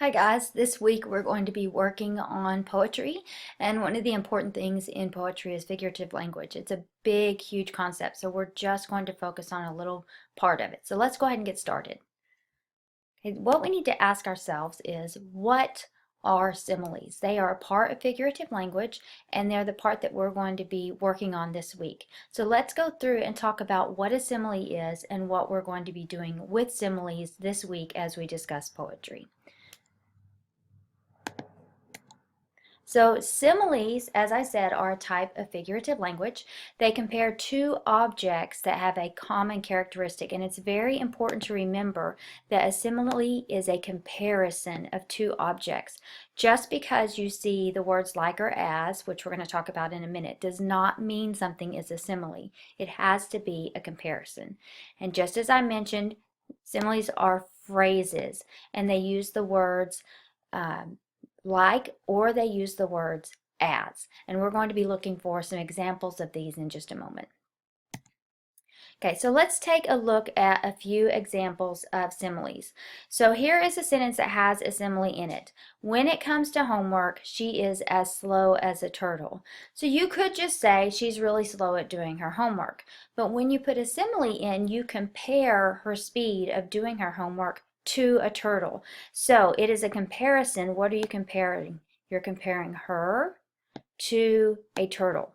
Hi guys, this week we're going to be working on poetry, and one of the important things in poetry is figurative language. It's a big, huge concept, so we're just going to focus on a little part of it. So let's go ahead and get started. Okay, what we need to ask ourselves is, what are similes? They are a part of figurative language, and they're the part that we're going to be working on this week. So let's go through and talk about what a simile is and what we're going to be doing with similes this week as we discuss poetry. So similes, as I said, are a type of figurative language. They compare two objects that have a common characteristic, and it's very important to remember that a simile is a comparison of two objects. Just because you see the words like or as, which we're going to talk about in a minute, does not mean something is a simile. It has to be a comparison. And just as I mentioned, similes are phrases, and they use the words like, or they use the words as. And we're going to be looking for some examples of these in just a moment. Okay, so let's take a look at a few examples of similes. So here is a sentence that has a simile in it. When it comes to homework, she is as slow as a turtle. So you could just say she's really slow at doing her homework. But when you put a simile in, you compare her speed of doing her homework to a turtle. So it is a comparison. What are you comparing? You're comparing her to a turtle.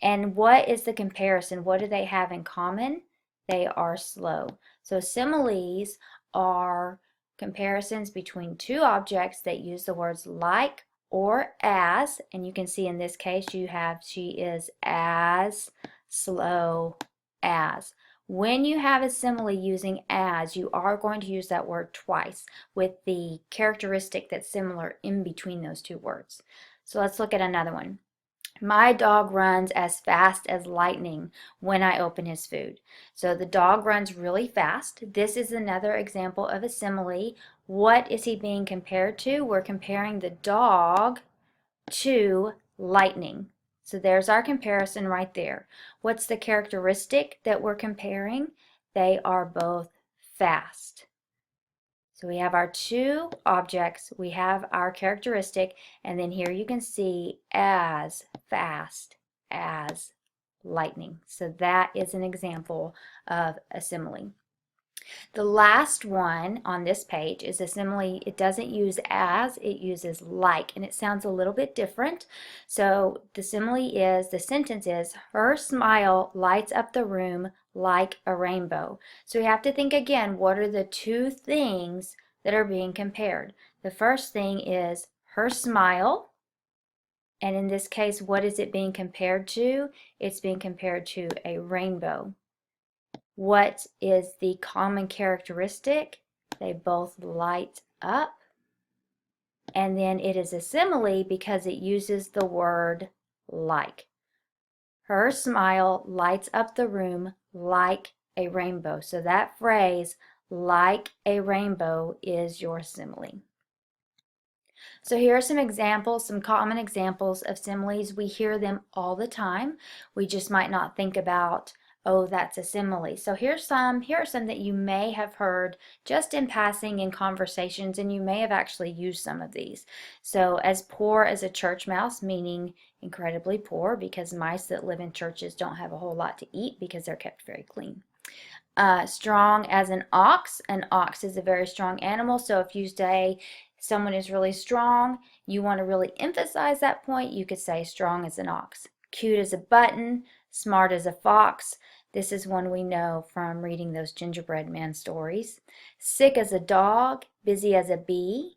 And what is the comparison? What do they have in common? They are slow. So similes are comparisons between two objects that use the words like or as, and you can see in this case you have she is as slow as. When you have a simile using as, you are going to use that word twice with the characteristic that's similar in between those two words. So let's look at another one. My dog runs as fast as lightning when I open his food. So the dog runs really fast. This is another example of a simile. What is he being compared to? We're comparing the dog to lightning. So there's our comparison right there. What's the characteristic that we're comparing? They are both fast. So we have our two objects, we have our characteristic, and then here you can see as fast as lightning. So that is an example of a simile. The last one on this page is a simile. It doesn't use as, it uses like, and it sounds a little bit different. So the simile is, the sentence is, her smile lights up the room like a rainbow. So we have to think again, what are the two things that are being compared? The first thing is her smile, and in this case, what is it being compared to? It's being compared to a rainbow. What is the common characteristic? They both light up. And then it is a simile because it uses the word like. Her smile lights up the room like a rainbow. So that phrase, like a rainbow, is your simile. So here are some examples, some common examples of similes. We hear them all the time. We just might not think about, oh, that's a simile. So here are some that you may have heard just in passing in conversations, and you may have actually used some of these. So as poor as a church mouse, meaning incredibly poor, because mice that live in churches don't have a whole lot to eat because they're kept very clean. Strong as an ox is a very strong animal. So if you say someone is really strong, you want to really emphasize that point, you could say strong as an ox. Cute as a button, smart as a fox. This is one we know from reading those gingerbread man stories. Sick as a dog, busy as a bee.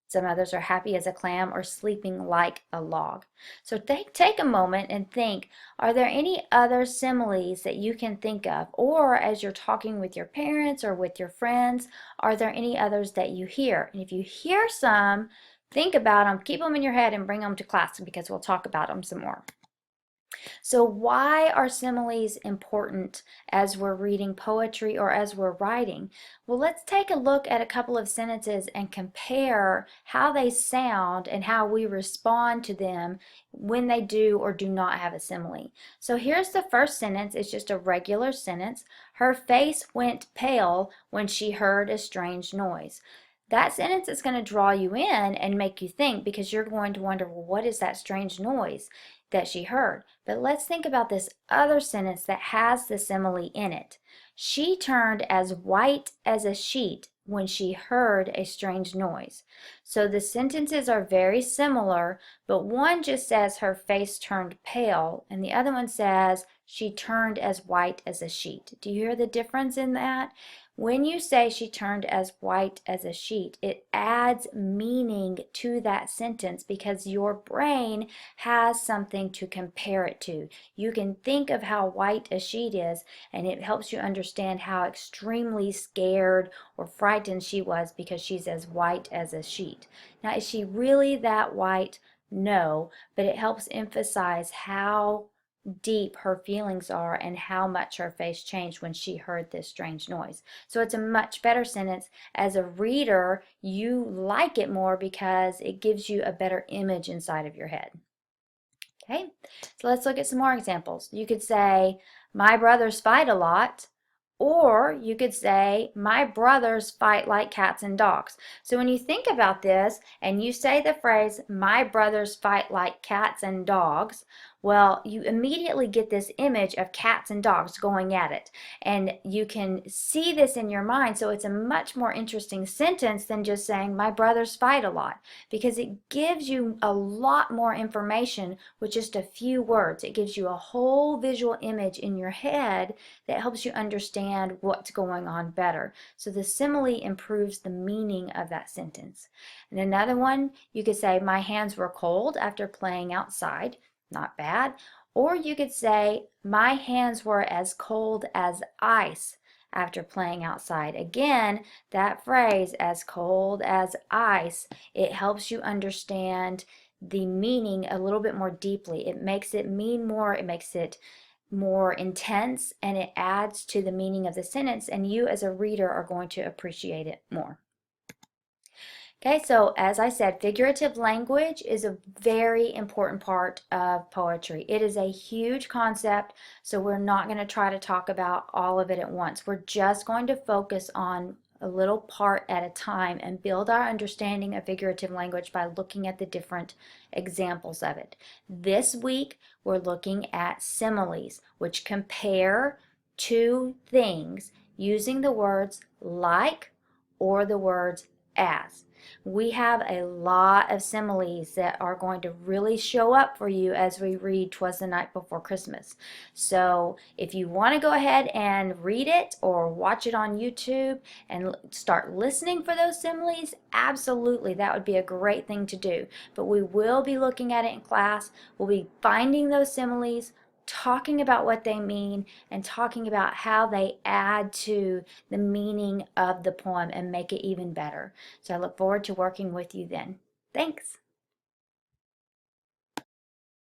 Some others are happy as a clam or sleeping like a log. So take a moment and think, are there any other similes that you can think of? Or as you're talking with your parents or with your friends, are there any others that you hear? And if you hear some, think about them, keep them in your head, and bring them to class because we'll talk about them some more. So why are similes important as we're reading poetry or as we're writing? Well, let's take a look at a couple of sentences and compare how they sound and how we respond to them when they do or do not have a simile. So here's the first sentence. It's just a regular sentence. Her face went pale when she heard a strange noise. That sentence is going to draw you in and make you think because you're going to wonder, well, what is that strange noise that she heard? But let's think about this other sentence that has the simile in it. She turned as white as a sheet when she heard a strange noise. So the sentences are very similar, but one just says her face turned pale, and the other one says she turned as white as a sheet. Do you hear the difference in that? When you say she turned as white as a sheet, it adds meaning to that sentence because your brain has something to compare it to. You can think of how white a sheet is, and it helps you understand how extremely scared or frightened she was because she's as white as a sheet. Now, is she really that white? No, but it helps emphasize how deep her feelings are and how much her face changed when she heard this strange noise. So it's a much better sentence. As a reader, you like it more because it gives you a better image inside of your head. Okay, so let's look at some more examples. You could say, my brothers fight a lot. Or you could say, my brothers fight like cats and dogs. So when you think about this and you say the phrase, my brothers fight like cats and dogs, well, you immediately get this image of cats and dogs going at it. And you can see this in your mind, so it's a much more interesting sentence than just saying, my brothers fight a lot, because it gives you a lot more information with just a few words. It gives you a whole visual image in your head that helps you understand what's going on better. So the simile improves the meaning of that sentence. And another one, you could say, my hands were cold after playing outside. Not bad. Or you could say, my hands were as cold as ice after playing outside. Again, that phrase, as cold as ice, it helps you understand the meaning a little bit more deeply. It makes it mean more, it makes it more intense, and it adds to the meaning of the sentence, and you as a reader are going to appreciate it more. Okay, so as I said, figurative language is a very important part of poetry. It is a huge concept, so we're not going to try to talk about all of it at once. We're just going to focus on a little part at a time and build our understanding of figurative language by looking at the different examples of it. This week, we're looking at similes, which compare two things using the words like or the words as. We have a lot of similes that are going to really show up for you as we read 'Twas the Night Before Christmas. So if you want to go ahead and read it or watch it on YouTube and start listening for those similes, absolutely, that would be a great thing to do. But we will be looking at it in class. We'll be finding those similes, talking about what they mean, and talking about how they add to the meaning of the poem and make it even better. So I look forward to working with you then. Thanks.